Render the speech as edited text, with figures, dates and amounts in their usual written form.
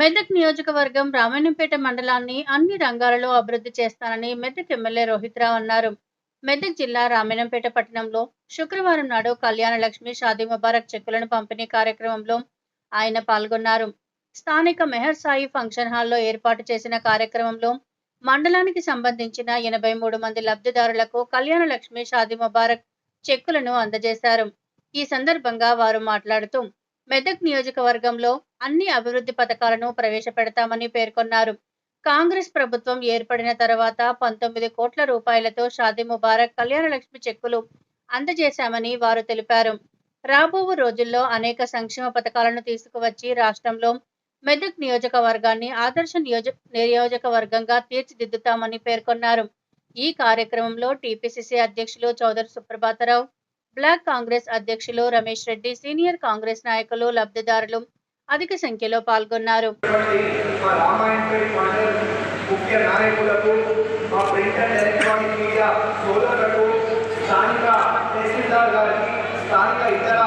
మెదక్ నియోజకవర్గం రామాయంపేట మండలాన్ని అన్ని రంగాలలో అభివృద్ధి చేస్తానని మెదక్ ఎమ్మెల్యే రోహిత్రావు అన్నారు. మెదక్ జిల్లా రామాయంపేట పట్టణంలో శుక్రవారం నాడు కళ్యాణ లక్ష్మి షాదీ ముబారక్ చెక్కులను పంపిణీ కార్యక్రమంలో ఆయన పాల్గొన్నారు. స్థానిక మెహర్ సాయి ఫంక్షన్ హాల్లో ఏర్పాటు చేసిన కార్యక్రమంలో మండలానికి సంబంధించిన 83 మంది లబ్ధిదారులకు కళ్యాణ లక్ష్మి షాదీ ముబారక్ చెక్కులను అందజేశారు. ఈ సందర్భంగా వారు మాట్లాడుతూ మెదక్ నియోజకవర్గంలో అన్ని అభివృద్ధి పథకాలను ప్రవేశపెడతామని పేర్కొన్నారు. కాంగ్రెస్ ప్రభుత్వం ఏర్పడిన తర్వాత 19 కోట్ల రూపాయలతో షాదీ ముబారక్ కళ్యాణ లక్ష్మి చెక్కులు అందజేశామని వారు తెలిపారు. రాబో రోజుల్లో అనేక సంక్షేమ పథకాలను తీసుకువచ్చి రాష్ట్రంలో మెదక్ నియోజకవర్గాన్ని ఆదర్శ నియోజకవర్గంగా తీర్చిదిద్దుతామని పేర్కొన్నారు. ఈ కార్యక్రమంలో టీపీసీసీ అధ్యక్షులు చౌదరి సుప్రభాతరావు, బ్లాక్ కాంగ్రెస్ అధ్యక్షులు రమేష్ రెడ్డి, సీనియర్ కాంగ్రెస్ నాయకులు, లబ్ధిదారులు అధిక సంఖ్యలో పాల్గొన్నారు. స్థానిక తహసీల్దార్ గారికి, స్థానిక ఇతర